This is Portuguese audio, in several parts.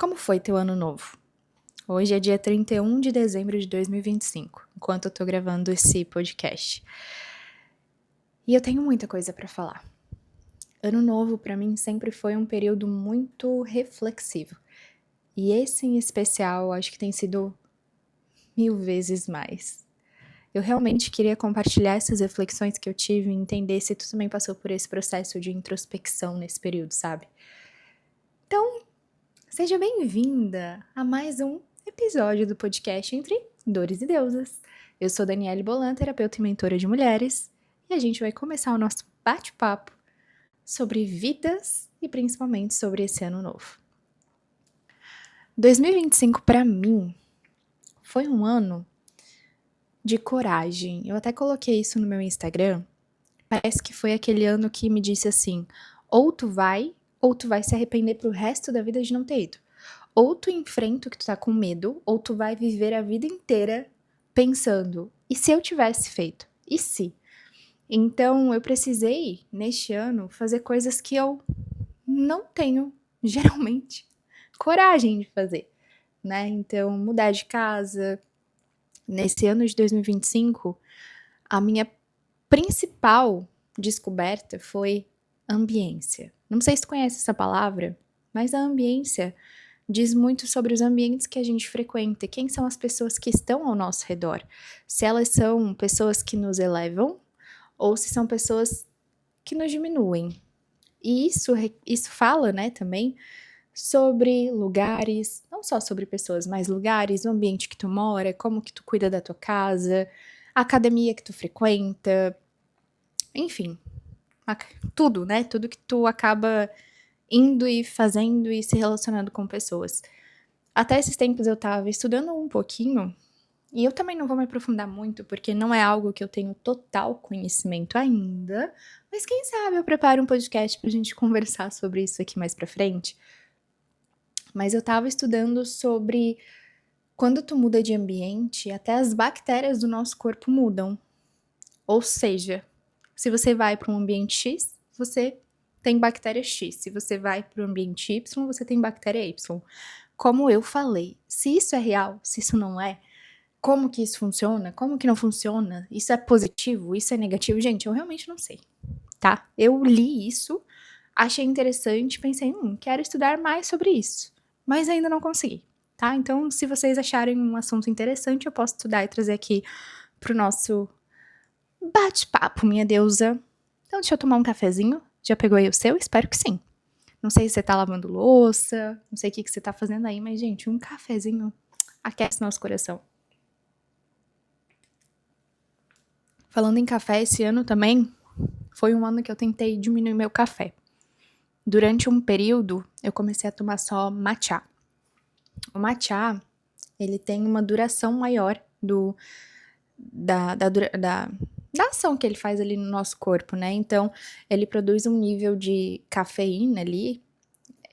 Como foi teu ano novo? Hoje é dia 31 de dezembro de 2025, enquanto eu tô gravando esse podcast. E eu tenho muita coisa pra falar. Ano novo pra mim sempre foi um período muito reflexivo. E esse em especial acho que tem sido 1000 vezes mais. Eu realmente queria compartilhar essas reflexões que eu tive e entender se tu também passou por esse processo de introspecção nesse período, sabe? Então, seja bem-vinda a mais um episódio do podcast Entre Dores e Deusas. Eu sou Daniele Bolan, terapeuta e mentora de mulheres, e a gente vai começar o nosso bate-papo sobre vidas e principalmente sobre esse ano novo. 2025 para mim foi um ano de coragem. Eu até coloquei isso no meu Instagram. Parece que foi aquele ano que me disse assim: ou tu vai se arrepender pro resto da vida de não ter ido. Ou tu enfrenta o que tu tá com medo, ou tu vai viver a vida inteira pensando, e se eu tivesse feito? E se? Então, eu precisei, neste ano, fazer coisas que eu não tenho, geralmente, coragem de fazer, né? Então, mudar de casa. Nesse ano de 2025, a minha principal descoberta foi ambiência. Não sei se tu conhece essa palavra, mas a ambiência diz muito sobre os ambientes que a gente frequenta, quem são as pessoas que estão ao nosso redor. Se elas são pessoas que nos elevam ou se são pessoas que nos diminuem. E isso fala, né, também sobre lugares, não só sobre pessoas, mas lugares, o ambiente que tu mora, como que tu cuida da tua casa, a academia que tu frequenta, enfim, tudo, né? Tudo que tu acaba indo e fazendo e se relacionando com pessoas. Até esses tempos eu tava estudando um pouquinho, e eu também não vou me aprofundar muito, porque não é algo que eu tenho total conhecimento ainda, mas quem sabe eu preparo um podcast pra gente conversar sobre isso aqui mais pra frente. Mas eu tava estudando sobre quando tu muda de ambiente, até as bactérias do nosso corpo mudam. Ou seja, se você vai para um ambiente X, você tem bactéria X. Se você vai para o ambiente Y, você tem bactéria Y. Como eu falei, se isso é real, se isso não é, como que isso funciona, como que não funciona, isso é positivo, isso é negativo, gente, eu realmente não sei, tá? Eu li isso, achei interessante, pensei, quero estudar mais sobre isso, mas ainda não consegui, tá? Então, se vocês acharem um assunto interessante, eu posso estudar e trazer aqui pro nosso bate-papo, minha deusa. Então, deixa eu tomar um cafezinho. Já pegou aí o seu? Espero que sim. Não sei se você tá lavando louça, não sei o que você tá fazendo aí, mas, gente, um cafezinho aquece nosso coração. Falando em café, esse ano também foi um ano que eu tentei diminuir meu café. Durante um período, eu comecei a tomar só matcha. O matcha, ele tem uma duração maior da ação que ele faz ali no nosso corpo, né? Então, ele produz um nível de cafeína ali,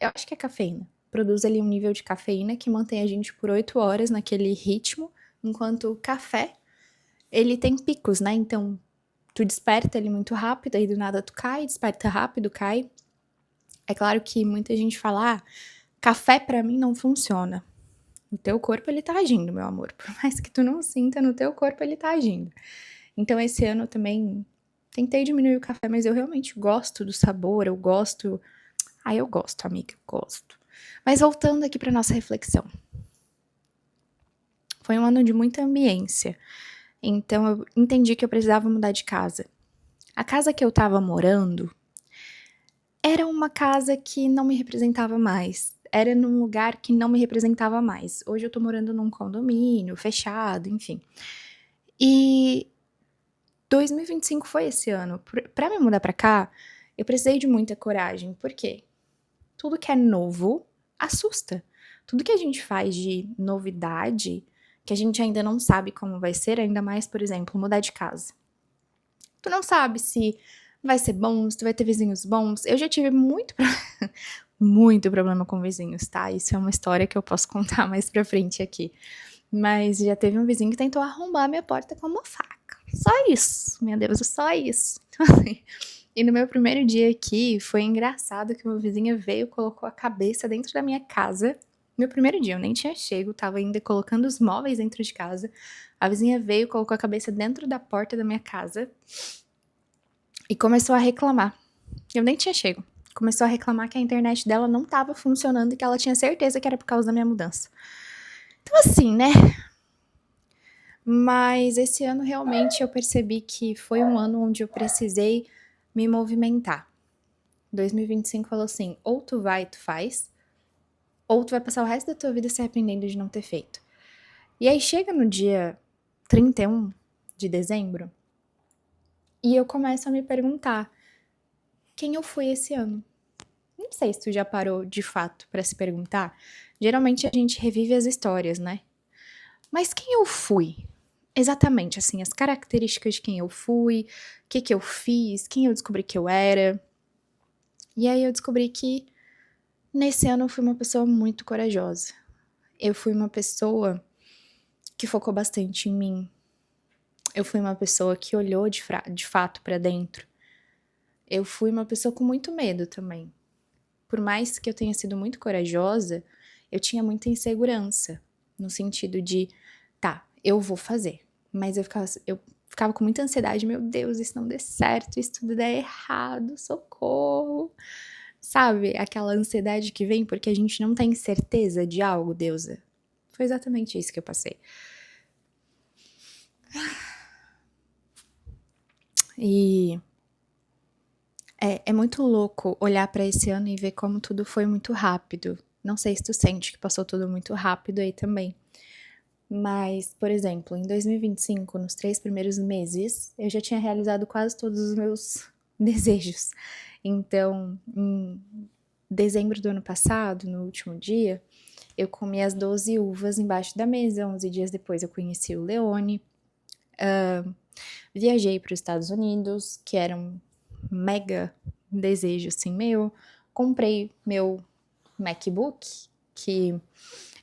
eu acho que é cafeína, produz ali um nível de cafeína que mantém a gente por 8 horas naquele ritmo, enquanto o café, ele tem picos, né? Então, tu desperta ele muito rápido, aí do nada tu cai, desperta rápido, cai. É claro que muita gente fala, café pra mim não funciona. O teu corpo, ele tá agindo, meu amor. Por mais que tu não sinta, no teu corpo ele tá agindo. Então, esse ano eu também tentei diminuir o café, mas eu realmente gosto do sabor, eu gosto, amiga, gosto. Mas voltando aqui pra nossa reflexão. Foi um ano de muita ambiência. Então, eu entendi que eu precisava mudar de casa. A casa que eu tava morando era uma casa que não me representava mais. Era num lugar que não me representava mais. Hoje eu tô morando num condomínio, fechado, enfim. E 2025 foi esse ano. Pra me mudar pra cá, eu precisei de muita coragem. Por quê? Tudo que é novo assusta. Tudo que a gente faz de novidade, que a gente ainda não sabe como vai ser, ainda mais, por exemplo, mudar de casa. Tu não sabe se vai ser bom, se tu vai ter vizinhos bons. Eu já tive muito problema com vizinhos, tá? Isso é uma história que eu posso contar mais pra frente aqui. Mas já teve um vizinho que tentou arrombar a minha porta com uma faca. Só isso, minha Deus, só isso. Então, assim, e no meu primeiro dia aqui, foi engraçado que o meu vizinho veio, colocou a cabeça dentro da minha casa Meu primeiro dia, eu nem tinha chego, estava ainda colocando os móveis dentro de casa. A vizinha veio, colocou a cabeça dentro da porta da minha casa e começou a reclamar. Eu nem tinha chego. Começou a reclamar que a internet dela não estava funcionando e que ela tinha certeza que era por causa da minha mudança. Então, assim, né? Mas esse ano realmente eu percebi que foi um ano onde eu precisei me movimentar. 2025 falou assim: ou tu vai e tu faz, ou tu vai passar o resto da tua vida se arrependendo de não ter feito. E aí chega no dia 31 de dezembro e eu começo a me perguntar quem eu fui esse ano. Não sei se tu já parou de fato pra se perguntar. Geralmente a gente revive as histórias, né? Mas quem eu fui? Exatamente, assim, as características de quem eu fui, o que eu fiz, quem eu descobri que eu era. E aí eu descobri que nesse ano eu fui uma pessoa muito corajosa. Eu fui uma pessoa que focou bastante em mim. Eu fui uma pessoa que olhou de fato pra dentro. Eu fui uma pessoa com muito medo também. Por mais que eu tenha sido muito corajosa, eu tinha muita insegurança. No sentido de, tá, eu vou fazer. Mas eu ficava com muita ansiedade. Meu Deus, isso não der certo, isso tudo der errado, socorro. Sabe, aquela ansiedade que vem porque a gente não tem certeza de algo, deusa. Foi exatamente isso que eu passei. E é muito louco olhar pra esse ano e ver como tudo foi muito rápido. Não sei se tu sente que passou tudo muito rápido aí também. Mas, por exemplo, em 2025, nos 3 primeiros meses, eu já tinha realizado quase todos os meus desejos. Então, em dezembro do ano passado, no último dia, eu comi as 12 uvas embaixo da mesa. 11 dias depois eu conheci o Leone. Viajei para os Estados Unidos, que era um mega desejo assim meu. Comprei meu MacBook, que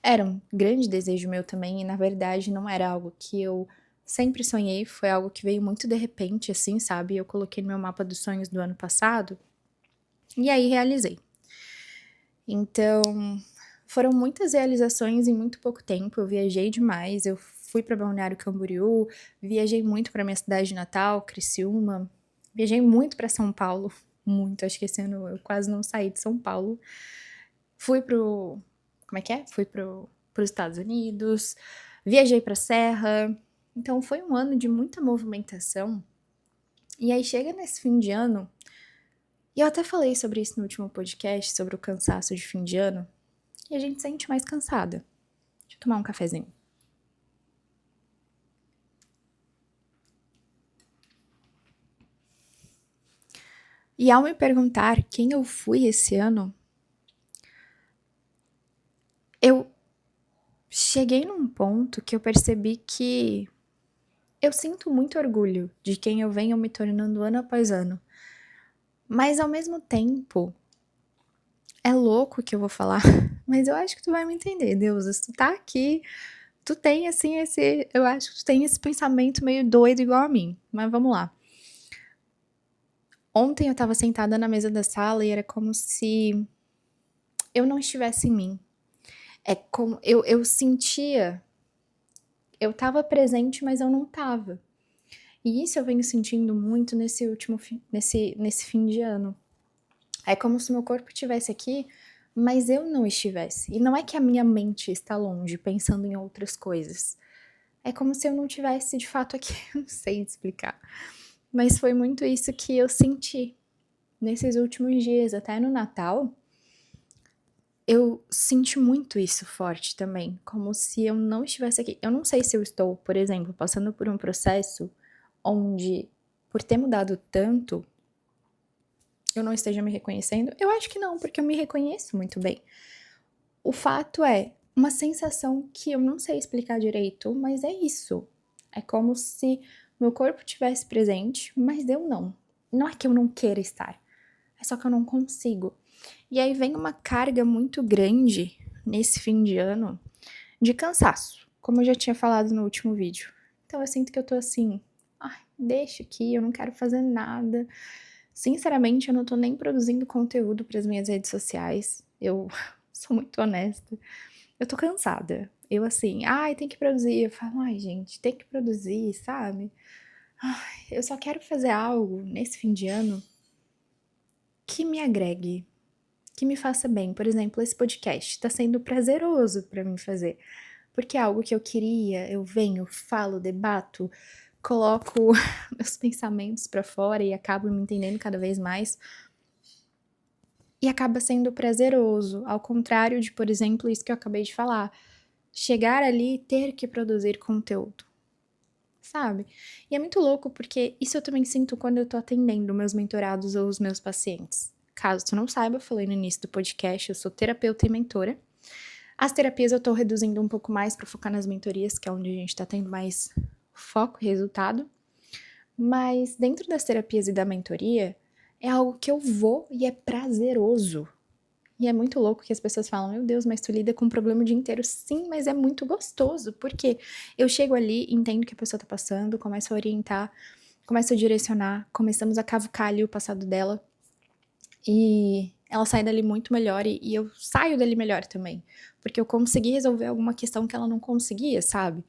era um grande desejo meu também, e na verdade não era algo que eu sempre sonhei, foi algo que veio muito de repente, assim, sabe? Eu coloquei no meu mapa dos sonhos do ano passado, e aí realizei. Então, foram muitas realizações em muito pouco tempo, eu viajei demais, eu fui para Balneário Camboriú, viajei muito para minha cidade natal, Criciúma, viajei muito para São Paulo, muito, acho que esse ano eu quase não saí de São Paulo. Fui pro... como é que é? Fui pros Estados Unidos, viajei pra Serra, então foi um ano de muita movimentação. E aí chega nesse fim de ano, e eu até falei sobre isso no último podcast, sobre o cansaço de fim de ano, e a gente se sente mais cansada. Deixa eu tomar um cafezinho. E ao me perguntar quem eu fui esse ano, eu cheguei num ponto que eu percebi que eu sinto muito orgulho de quem eu venho me tornando ano após ano. Mas ao mesmo tempo, é louco o que eu vou falar, mas eu acho que tu vai me entender, Deus. Se tu tá aqui, tu tem assim eu acho que tu tem esse pensamento meio doido igual a mim. Mas vamos lá. Ontem eu tava sentada na mesa da sala e era como se eu não estivesse em mim. É como eu sentia, eu tava presente, mas eu não tava. E isso eu venho sentindo muito nesse fim de ano. É como se meu corpo estivesse aqui, mas eu não estivesse. E não é que a minha mente está longe, pensando em outras coisas. É como se eu não tivesse de fato aqui, eu não sei explicar. Mas foi muito isso que eu senti nesses últimos dias, até no Natal. Eu senti muito isso forte também, como se eu não estivesse aqui. Eu não sei se eu estou, por exemplo, passando por um processo onde, por ter mudado tanto, eu não esteja me reconhecendo. Eu acho que não, porque eu me reconheço muito bem. O fato é uma sensação que eu não sei explicar direito, mas é isso. É como se meu corpo tivesse presente, mas eu não. Não é que eu não queira estar, é só que eu não consigo. E aí vem uma carga muito grande nesse fim de ano de cansaço, como eu já tinha falado no último vídeo. Então eu sinto que eu tô assim, ai, deixa aqui, eu não quero fazer nada. Sinceramente, eu não tô nem produzindo conteúdo para as minhas redes sociais. Eu sou muito honesta. eu tô cansada. Eu assim, ai, tem que produzir. Eu falo, ai, gente, tem que produzir, sabe? Ai, eu só quero fazer algo nesse fim de ano que me agregue, que me faça bem. Por exemplo, esse podcast tá sendo prazeroso pra mim fazer, porque é algo que eu queria, eu venho, falo, debato, coloco meus pensamentos pra fora e acabo me entendendo cada vez mais. E acaba sendo prazeroso, ao contrário de, por exemplo, isso que eu acabei de falar, chegar ali e ter que produzir conteúdo, sabe? E é muito louco porque isso eu também sinto quando eu tô atendendo meus mentorados ou os meus pacientes. Caso tu não saiba, eu falei no início do podcast, eu sou terapeuta e mentora. As terapias eu tô reduzindo um pouco mais pra focar nas mentorias, que é onde a gente tá tendo mais foco e resultado. Mas dentro das terapias e da mentoria, é algo que eu vou e é prazeroso. E é muito louco que as pessoas falam, meu Deus, mas tu lida com um problema o dia inteiro. Sim, mas é muito gostoso, porque eu chego ali, entendo o que a pessoa tá passando, começo a orientar, começo a direcionar, começamos a cavucar ali o passado dela, e ela sai dali muito melhor, e eu saio dali melhor também, porque eu consegui resolver alguma questão que ela não conseguia, sabe?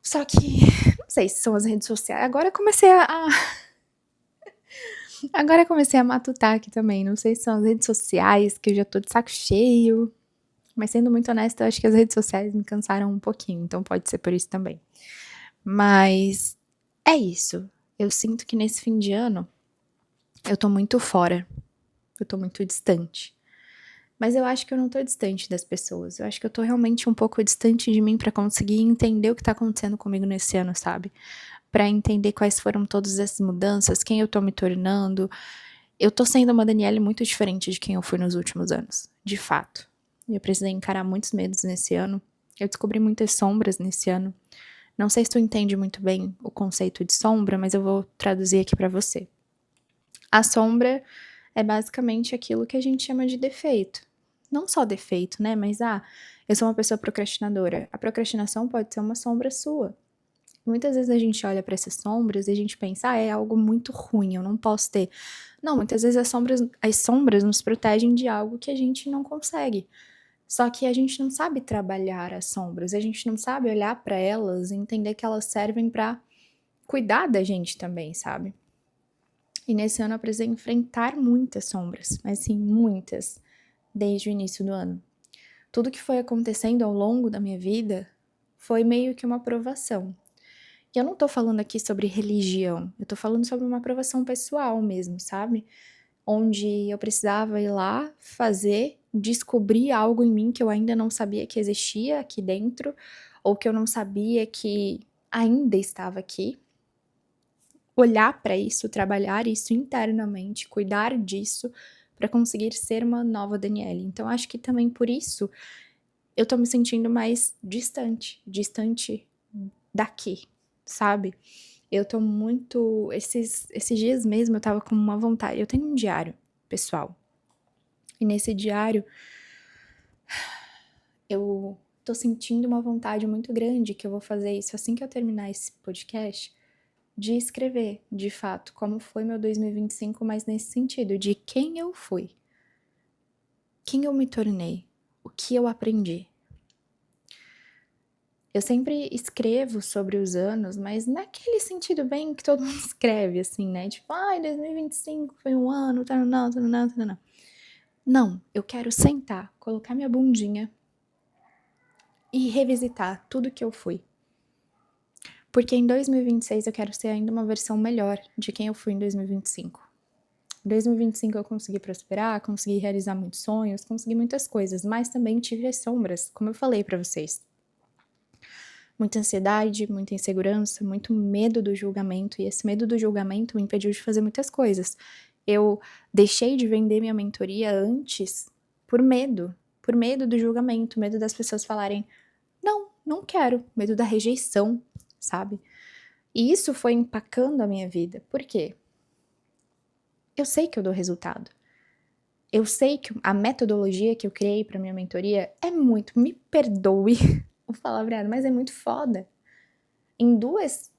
Só que, não sei se são as redes sociais, agora eu comecei a matutar aqui também, não sei se são as redes sociais, que eu já tô de saco cheio. Mas sendo muito honesta, eu acho que as redes sociais me cansaram um pouquinho, então pode ser por isso também. Mas é isso. Eu sinto que nesse fim de ano eu tô muito fora, eu tô muito distante. Mas eu acho que eu não tô distante das pessoas. Eu acho que eu tô realmente um pouco distante de mim pra conseguir entender o que tá acontecendo comigo nesse ano, sabe? Pra entender quais foram todas essas mudanças, quem eu tô me tornando. Eu tô sendo uma Daniele muito diferente de quem eu fui nos últimos anos, de fato. Eu precisei encarar muitos medos nesse ano. Eu descobri muitas sombras nesse ano. Não sei se tu entende muito bem o conceito de sombra, mas eu vou traduzir aqui pra você. A sombra é basicamente aquilo que a gente chama de defeito. Não só defeito, né? Mas, eu sou uma pessoa procrastinadora. A procrastinação pode ser uma sombra sua. Muitas vezes a gente olha pra essas sombras e a gente pensa, é algo muito ruim, eu não posso ter. Não, muitas vezes as sombras nos protegem de algo que a gente não consegue. Só que a gente não sabe trabalhar as sombras, a gente não sabe olhar pra elas e entender que elas servem pra cuidar da gente também, sabe? E nesse ano eu precisei enfrentar muitas sombras, mas sim, muitas, desde o início do ano. Tudo que foi acontecendo ao longo da minha vida foi meio que uma provação. E eu não tô falando aqui sobre religião, eu tô falando sobre uma aprovação pessoal mesmo, sabe? Onde eu precisava ir lá fazer, descobrir algo em mim que eu ainda não sabia que existia aqui dentro, ou que eu não sabia que ainda estava aqui. Olhar para isso, trabalhar isso internamente, cuidar disso, para conseguir ser uma nova Daniele. Então, acho que também por isso eu tô me sentindo mais distante daqui, sabe? Eu tô muito. Esses dias mesmo eu tava com uma vontade. Eu tenho um diário pessoal. E nesse diário eu tô sentindo uma vontade muito grande que eu vou fazer isso assim que eu terminar esse podcast, de escrever, de fato, como foi meu 2025, mas nesse sentido, de quem eu fui, quem eu me tornei, o que eu aprendi. Eu sempre escrevo sobre os anos, mas naquele sentido bem que todo mundo escreve, assim, né? Tipo, 2025 foi um ano, taranã, taranã, taranã. Não, eu quero sentar, colocar minha bundinha e revisitar tudo que eu fui. Porque em 2026 eu quero ser ainda uma versão melhor de quem eu fui em 2025. Em 2025 eu consegui prosperar, consegui realizar muitos sonhos, consegui muitas coisas, mas também tive as sombras, como eu falei pra vocês. Muita ansiedade, muita insegurança, muito medo do julgamento, e esse medo do julgamento me impediu de fazer muitas coisas. Eu deixei de vender minha mentoria antes por medo do julgamento, medo das pessoas falarem, não, não quero, medo da rejeição, sabe? E isso foi empacando a minha vida. Por quê? Eu sei que eu dou resultado. Eu sei que a metodologia que eu criei para minha mentoria é muito, me perdoe o palavreado, mas é muito foda. Em 2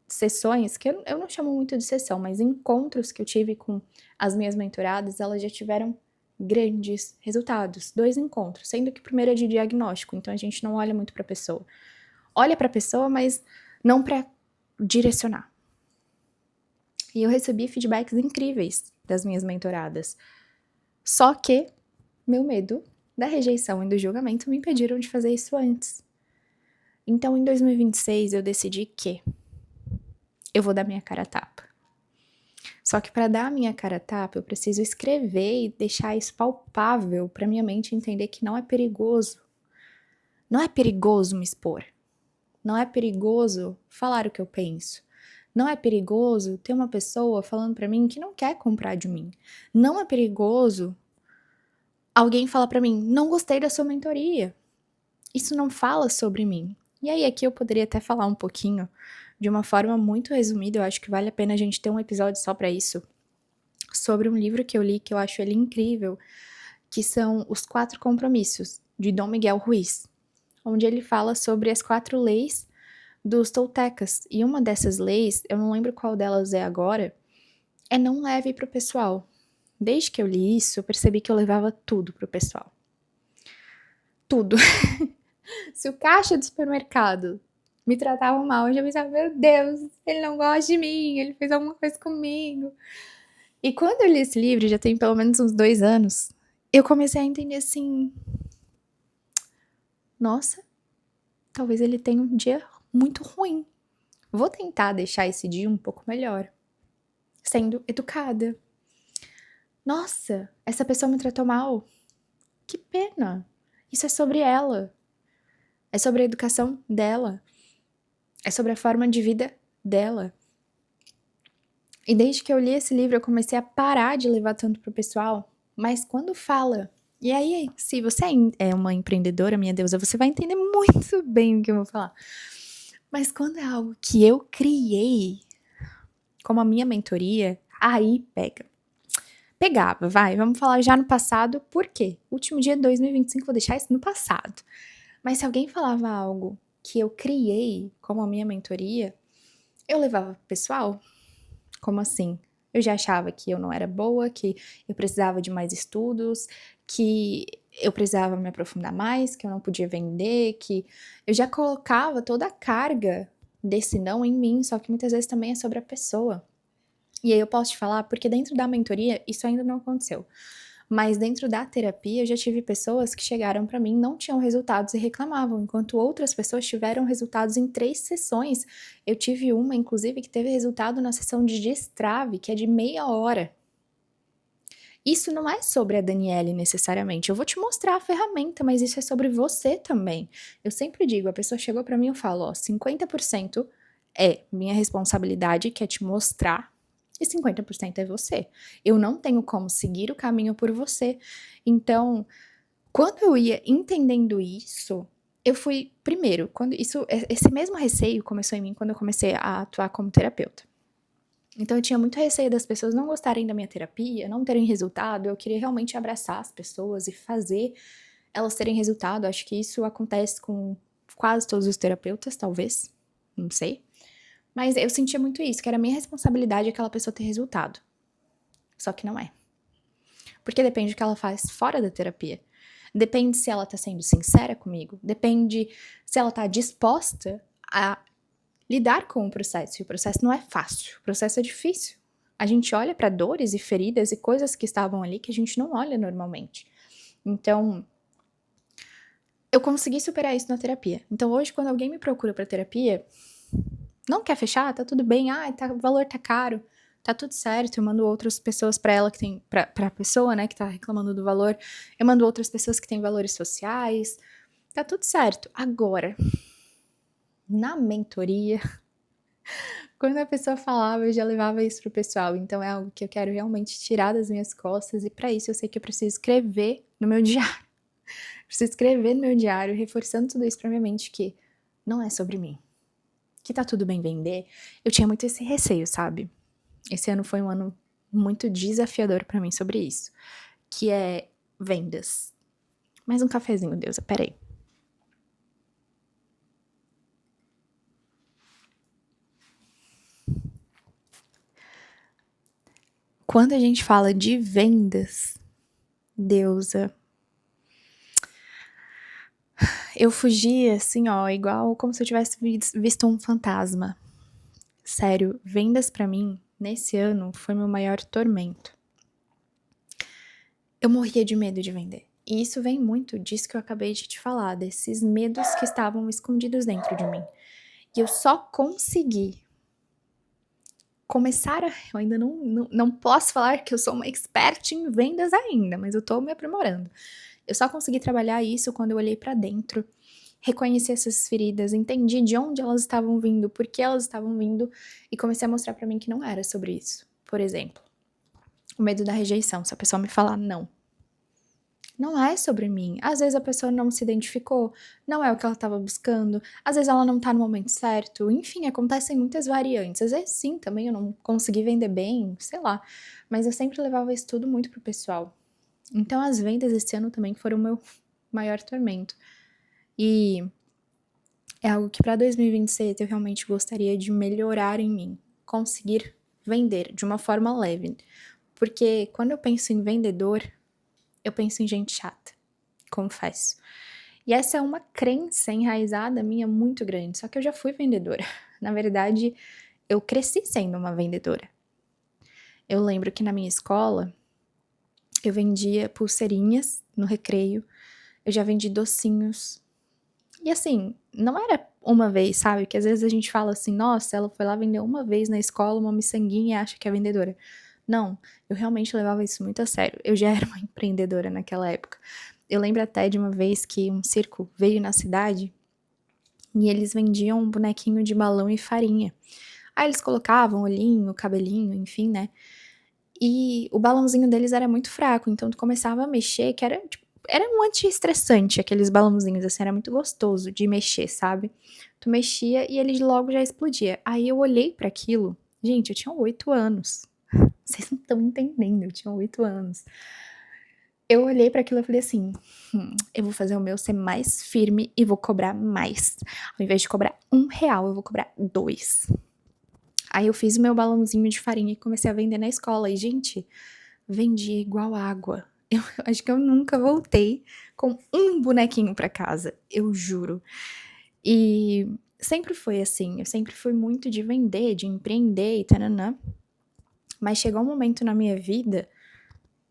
sessões, que eu não chamo muito de sessão, mas encontros que eu tive com as minhas mentoradas, elas já tiveram grandes resultados, 2 encontros, sendo que o primeiro é de diagnóstico, então a gente não olha muito pra pessoa. Olha pra pessoa, mas não pra direcionar. E eu recebi feedbacks incríveis das minhas mentoradas. Só que meu medo da rejeição e do julgamento me impediram de fazer isso antes. Então, em 2026, eu decidi que eu vou dar minha cara a tapa. Só que para dar a minha cara a tapa, eu preciso escrever e deixar isso palpável para minha mente entender que não é perigoso. Não é perigoso me expor. Não é perigoso falar o que eu penso. Não é perigoso ter uma pessoa falando para mim que não quer comprar de mim. Não é perigoso alguém falar para mim, não gostei da sua mentoria. Isso não fala sobre mim. E aí aqui eu poderia até falar um pouquinho, de uma forma muito resumida, eu acho que vale a pena a gente ter um episódio só para isso, sobre um livro que eu li, que eu acho ele incrível, que são Os 4 Compromissos, de Dom Miguel Ruiz, onde ele fala sobre as 4 leis dos toltecas. E uma dessas leis, eu não lembro qual delas é agora, é não leve pro pessoal. Desde que eu li isso, eu percebi que eu levava tudo pro pessoal. Tudo. Se o caixa do supermercado me tratava mal, eu já pensava, meu Deus, ele não gosta de mim, ele fez alguma coisa comigo. E quando eu li esse livro, já tem pelo menos uns 2 anos, eu comecei a entender assim, nossa, talvez ele tenha um dia muito ruim. Vou tentar deixar esse dia um pouco melhor, sendo educada. Nossa, essa pessoa me tratou mal. Que pena. Isso é sobre ela. É sobre a educação dela. É sobre a forma de vida dela. E desde que eu li esse livro, eu comecei a parar de levar tanto pro pessoal. Mas quando fala... E aí, se você é uma empreendedora, minha deusa, você vai entender muito bem o que eu vou falar. Mas quando é algo que eu criei, como a minha mentoria, aí pega. Pegava, vamos falar já no passado, por quê? Último dia de 2025, vou deixar isso no passado. Mas se alguém falava algo que eu criei como a minha mentoria, eu levava pro pessoal. Como assim? Eu já achava que eu não era boa, que eu precisava de mais estudos, que eu precisava me aprofundar mais, que eu não podia vender, que eu já colocava toda a carga desse não em mim, só que muitas vezes também é sobre a pessoa. E aí eu posso te falar, porque dentro da mentoria isso ainda não aconteceu. Mas dentro da terapia eu já tive pessoas que chegaram pra mim, não tinham resultados e reclamavam, enquanto outras pessoas tiveram resultados em 3 sessões. Eu tive uma, inclusive, que teve resultado na sessão de destrave, que é de meia hora. Isso não é sobre a Daniele necessariamente. Eu vou te mostrar a ferramenta, mas isso é sobre você também. Eu sempre digo, a pessoa chegou pra mim e eu falo, ó, 50% é minha responsabilidade, que é te mostrar, e 50% é você. Eu não tenho como seguir o caminho por você. Então, quando eu ia entendendo isso, eu fui, primeiro, esse mesmo receio começou em mim quando eu comecei a atuar como terapeuta. Então eu tinha muito receio das pessoas não gostarem da minha terapia, não terem resultado, eu queria realmente abraçar as pessoas e fazer elas terem resultado. Acho que isso acontece com quase todos os terapeutas, talvez, não sei. Mas eu sentia muito isso, que era minha responsabilidade aquela pessoa ter resultado. Só que não é. Porque depende do que ela faz fora da terapia. Depende se ela tá sendo sincera comigo. Depende se ela tá disposta a lidar com o processo. E o processo não é fácil. O processo é difícil. A gente olha pra dores e feridas e coisas que estavam ali que a gente não olha normalmente. Então, eu consegui superar isso na terapia. Então, hoje, quando alguém me procura pra terapia, não quer fechar, tá tudo bem, o valor tá caro, tá tudo certo, eu mando outras pessoas pra ela que tem, pra pessoa, né, que tá reclamando do valor, eu mando outras pessoas que têm valores sociais, tá tudo certo. Agora, na mentoria, quando a pessoa falava, eu já levava isso pro pessoal, então é algo que eu quero realmente tirar das minhas costas, e pra isso eu sei que eu preciso escrever no meu diário. Preciso escrever no meu diário, reforçando tudo isso pra minha mente, que não é sobre mim. Que tá tudo bem vender. Eu tinha muito esse receio, sabe? Esse ano foi um ano muito desafiador pra mim sobre isso, que é vendas. Mais um cafezinho, deusa, peraí. Quando a gente fala de vendas, Deusa. Eu fugia, assim, ó, igual como se eu tivesse visto um fantasma. Sério, vendas pra mim, nesse ano, foi meu maior tormento. Eu morria de medo de vender. E isso vem muito disso que eu acabei de te falar, desses medos que estavam escondidos dentro de mim. E eu só consegui começar a. Eu ainda não posso falar que eu sou uma expert em vendas ainda, mas eu tô me aprimorando. Eu só consegui trabalhar isso quando eu olhei pra dentro, reconheci essas feridas, entendi de onde elas estavam vindo, por que elas estavam vindo e comecei a mostrar pra mim que não era sobre isso. Por exemplo, o medo da rejeição, se a pessoa me falar não. Não é sobre mim. Às vezes a pessoa não se identificou, não é o que ela estava buscando, às vezes ela não tá no momento certo, enfim, acontecem muitas variantes. Às vezes sim, também eu não consegui vender bem, sei lá, mas eu sempre levava isso tudo muito pro pessoal. Então as vendas esse ano também foram o meu maior tormento. E é algo que para 2026 eu realmente gostaria de melhorar em mim, conseguir vender de uma forma leve. Porque quando eu penso em vendedor, eu penso em gente chata, confesso. E essa é uma crença enraizada minha muito grande, só que eu já fui vendedora. Na verdade, eu cresci sendo uma vendedora. Eu lembro que na minha escola, eu vendia pulseirinhas no recreio, eu já vendi docinhos. E assim, não era uma vez, sabe? Que às vezes a gente fala assim, nossa, ela foi lá vender uma vez na escola uma miçanguinha e acha que é vendedora. Não, eu realmente levava isso muito a sério. Eu já era uma empreendedora naquela época. Eu lembro até de uma vez que um circo veio na cidade e eles vendiam um bonequinho de balão e farinha. Aí eles colocavam olhinho, cabelinho, enfim, né? E o balãozinho deles era muito fraco, então tu começava a mexer, que era, tipo, era um anti-estressante, aqueles balãozinhos, assim, era muito gostoso de mexer, sabe? Tu mexia e ele logo já explodia. Aí eu olhei para aquilo, gente, eu tinha 8 anos. Vocês não estão entendendo, eu tinha 8 anos. Eu olhei para aquilo e falei assim: eu vou fazer o meu ser mais firme e vou cobrar mais. Ao invés de cobrar R$ 1, eu vou cobrar 2. Aí eu fiz o meu balãozinho de farinha e comecei a vender na escola. E, gente, vendia igual água. Eu acho que eu nunca voltei com um bonequinho para casa, eu juro. E sempre foi assim, eu sempre fui muito de vender, de empreender e tananã. Mas chegou um momento na minha vida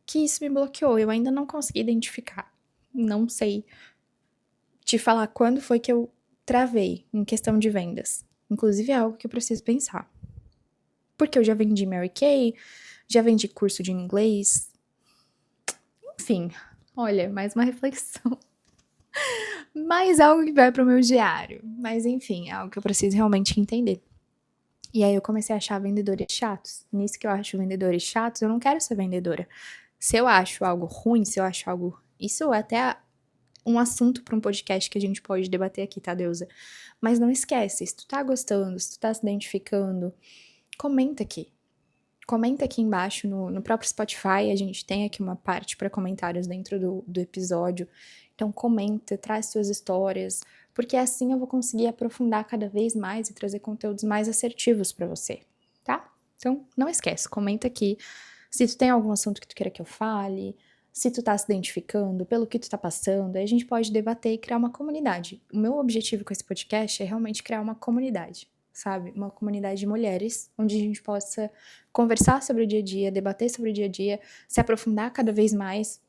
que isso me bloqueou. Eu ainda não consegui identificar. Não sei te falar quando foi que eu travei em questão de vendas. Inclusive é algo que eu preciso pensar. Porque eu já vendi Mary Kay, já vendi curso de inglês. Enfim, olha, mais uma reflexão. Mais algo que vai pro meu diário. Mas enfim, é algo que eu preciso realmente entender. E aí eu comecei a achar vendedores chatos. Nisso que eu acho vendedores chatos, eu não quero ser vendedora. Se eu acho algo ruim, se eu acho algo. Isso é até um assunto para um podcast que a gente pode debater aqui, tá, Deusa? Mas não esquece, se tu tá gostando, se tu tá se identificando, comenta aqui. Comenta aqui embaixo no próprio Spotify, a gente tem aqui uma parte para comentários dentro do episódio. Então comenta, traz suas histórias, porque assim eu vou conseguir aprofundar cada vez mais e trazer conteúdos mais assertivos para você, tá? Então não esquece, comenta aqui se tu tem algum assunto que tu queira que eu fale, se tu tá se identificando, pelo que tu tá passando, aí a gente pode debater e criar uma comunidade. O meu objetivo com esse podcast é realmente criar uma comunidade, sabe? Uma comunidade de mulheres, onde a gente possa conversar sobre o dia a dia, debater sobre o dia a dia, se aprofundar cada vez mais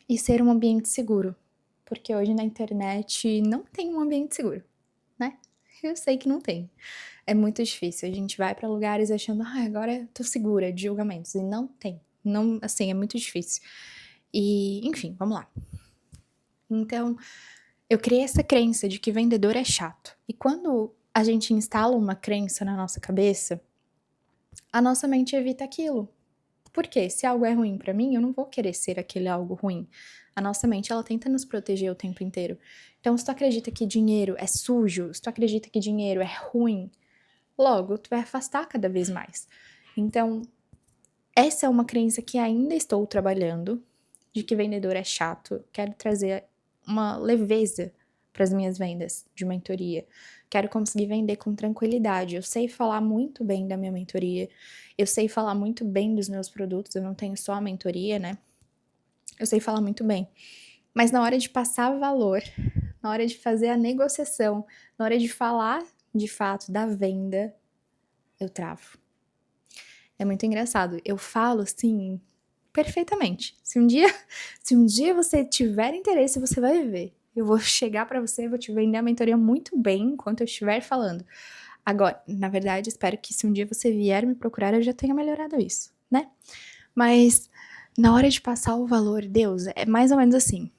e ser um ambiente seguro. Porque hoje na internet não tem um ambiente seguro, né? Eu sei que não tem. É muito difícil. A gente vai pra lugares achando, agora eu tô segura de julgamentos. E não tem. Não, assim, é muito difícil. E, enfim, vamos lá. Então, eu criei essa crença de que vendedor é chato. E quando a gente instala uma crença na nossa cabeça, a nossa mente evita aquilo. Porque se algo é ruim pra mim, eu não vou querer ser aquele algo ruim. A nossa mente, ela tenta nos proteger o tempo inteiro. Então, se tu acredita que dinheiro é sujo, se tu acredita que dinheiro é ruim, logo, tu vai afastar cada vez mais. Então, essa é uma crença que ainda estou trabalhando, de que vendedor é chato. Quero trazer uma leveza para as minhas vendas de mentoria. Quero conseguir vender com tranquilidade. Eu sei falar muito bem da minha mentoria. Eu sei falar muito bem dos meus produtos. Eu não tenho só a mentoria, né? eu sei falar muito bem. Mas na hora de passar valor, na hora de fazer a negociação, na hora de falar de fato da venda, eu travo. É muito engraçado. Eu falo assim perfeitamente. Se um dia você tiver interesse, você vai ver. Eu vou chegar pra você, vou te vender a mentoria muito bem enquanto eu estiver falando. Agora, na verdade, espero que se um dia você vier me procurar, eu já tenha melhorado isso, né? Mas na hora de passar o valor, Deus, é mais ou menos assim.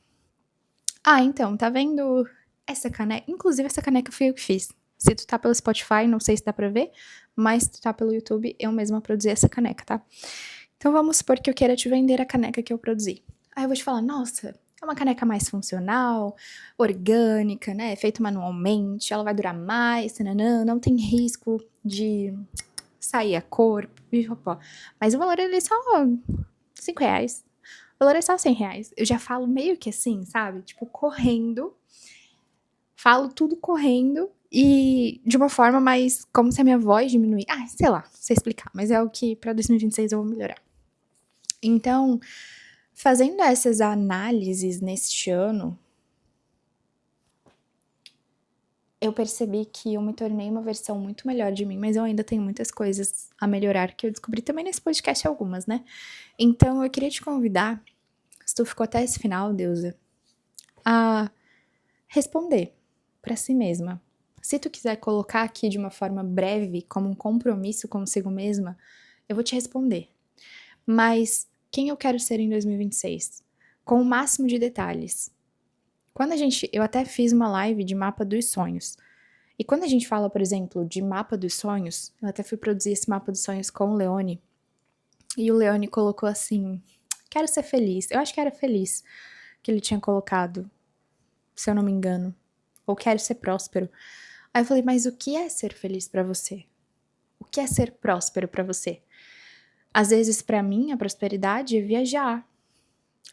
Ah, então, tá vendo essa caneca? Inclusive, essa caneca foi eu que fiz. Se tu tá pelo Spotify, não sei se dá pra ver, mas se tu tá pelo YouTube, eu mesma produzi essa caneca, tá? Então vamos supor que eu queira te vender a caneca que eu produzi. Aí eu vou te falar, nossa, é uma caneca mais funcional, orgânica, né? Feita manualmente, ela vai durar mais, tananã, não tem risco de sair a cor, pipopó. Mas o valor ele é só R$5. O valor é só R$100. Eu já falo meio que assim, sabe? Tipo, correndo. Falo tudo correndo e de uma forma mais como se a minha voz diminuir. Ah, sei lá, não sei explicar, mas é o que pra 2026 eu vou melhorar. Então, fazendo essas análises neste ano, eu percebi que eu me tornei uma versão muito melhor de mim, mas eu ainda tenho muitas coisas a melhorar que eu descobri também nesse podcast algumas, né? Então, eu queria te convidar, se tu ficou até esse final, Deusa, a responder pra si mesma. Se tu quiser colocar aqui de uma forma breve, como um compromisso consigo mesma, eu vou te responder. Mas quem eu quero ser em 2026? Com o máximo de detalhes. Eu até fiz uma live de mapa dos sonhos. E quando a gente fala, por exemplo, de mapa dos sonhos, eu até fui produzir esse mapa dos sonhos com o Leone. E o Leone colocou assim: quero ser feliz. Eu acho que era feliz que ele tinha colocado, se eu não me engano. Ou quero ser próspero. Aí eu falei, mas o que é ser feliz pra você? O que é ser próspero pra você? Às vezes, pra mim, a prosperidade é viajar.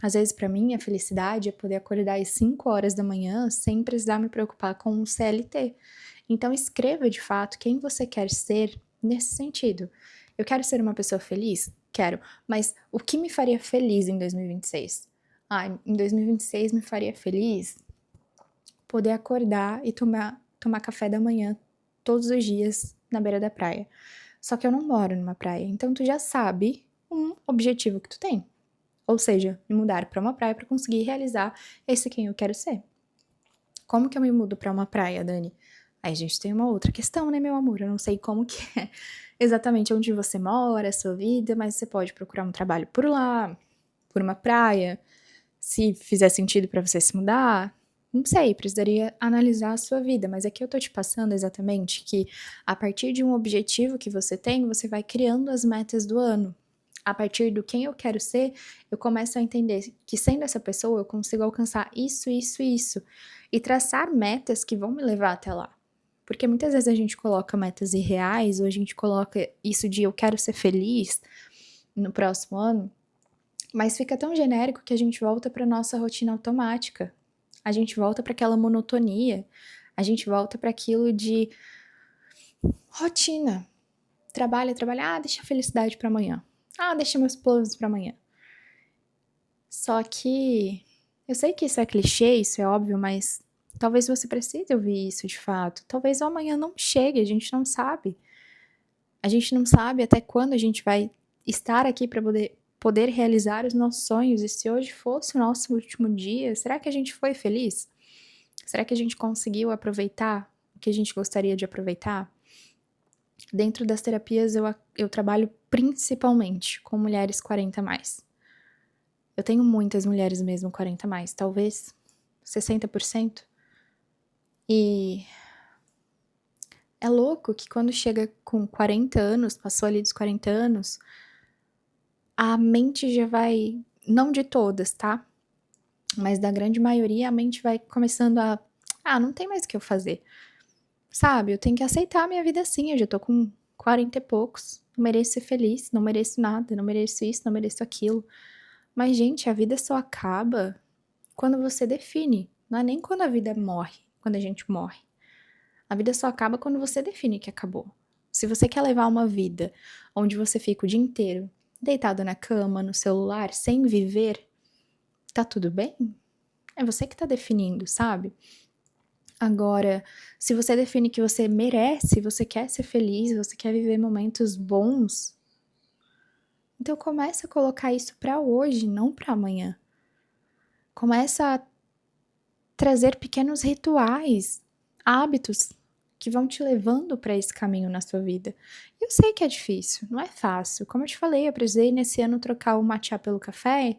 Às vezes, pra mim, a felicidade é poder acordar às 5 horas da manhã sem precisar me preocupar com um CLT. Então, escreva de fato quem você quer ser nesse sentido. Eu quero ser uma pessoa feliz? Quero. Mas o que me faria feliz em 2026? Ah, em 2026 me faria feliz poder acordar e tomar café da manhã todos os dias na beira da praia. Só que eu não moro numa praia, então tu já sabe um objetivo que tu tem. Ou seja, me mudar para uma praia para conseguir realizar esse quem eu quero ser. Como que eu me mudo para uma praia, Dani? Aí a gente tem uma outra questão, né, meu amor? Eu não sei como que é exatamente onde você mora, a sua vida, mas você pode procurar um trabalho por lá, por uma praia, se fizer sentido para você se mudar. Não sei, precisaria analisar a sua vida, mas aqui eu tô te passando exatamente que a partir de um objetivo que você tem, você vai criando as metas do ano. A partir do quem eu quero ser, eu começo a entender que sendo essa pessoa eu consigo alcançar isso, isso e isso. E traçar metas que vão me levar até lá. Porque muitas vezes a gente coloca metas irreais, ou a gente coloca isso de eu quero ser feliz no próximo ano, mas fica tão genérico que a gente volta para nossa rotina automática. A gente volta para aquela monotonia. A gente volta para aquilo de rotina. Trabalha, deixa a felicidade para amanhã. Deixa meus planos para amanhã. Só que eu sei que isso é clichê, isso é óbvio, mas talvez você precise ouvir isso de fato. Talvez o amanhã não chegue, a gente não sabe. A gente não sabe até quando a gente vai estar aqui para poder realizar os nossos sonhos. E se hoje fosse o nosso último dia, será que a gente foi feliz? Será que a gente conseguiu aproveitar o que a gente gostaria de aproveitar? Dentro das terapias, eu trabalho principalmente com mulheres 40 mais. Eu tenho muitas mulheres mesmo 40 mais, talvez 60%. E é louco que quando chega com 40 anos, passou ali dos 40 anos, a mente já vai, não de todas, tá? Mas da grande maioria, a mente vai começando não tem mais o que eu fazer. Sabe, eu tenho que aceitar a minha vida assim, eu já tô com 40 e poucos, não mereço ser feliz, não mereço nada, não mereço isso, não mereço aquilo. Mas, gente, a vida só acaba quando você define, não é nem quando a vida morre, quando a gente morre. A vida só acaba quando você define que acabou. Se você quer levar uma vida onde você fica o dia inteiro deitado na cama, no celular, sem viver, tá tudo bem. É você que tá definindo, sabe? Agora, se você define que você merece, você quer ser feliz, você quer viver momentos bons, então começa a colocar isso pra hoje, não pra amanhã. Começa a trazer pequenos rituais, hábitos que vão te levando para esse caminho na sua vida. Eu sei que é difícil, não é fácil. Como eu te falei, eu precisei nesse ano trocar o matcha pelo café.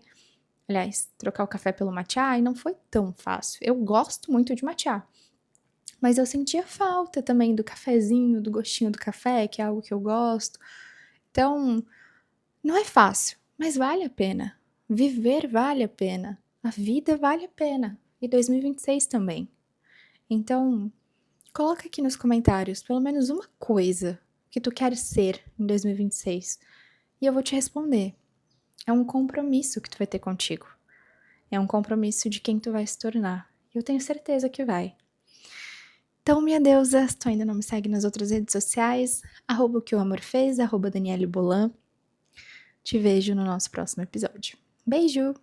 Aliás, trocar o café pelo matcha e não foi tão fácil. Eu gosto muito de matcha, mas eu sentia falta também do cafezinho, do gostinho do café, que é algo que eu gosto. Então, não é fácil, mas vale a pena. Viver vale a pena. A vida vale a pena. E 2026 também. Então, coloca aqui nos comentários pelo menos uma coisa que tu queres ser em 2026 e eu vou te responder. É um compromisso que tu vai ter contigo. É um compromisso de quem tu vai se tornar. Eu tenho certeza que vai. Então, minha deusa, se tu ainda não me segue nas outras redes sociais, @o que o amor fez, @Daniele Bolan. Te vejo no nosso próximo episódio. Beijo!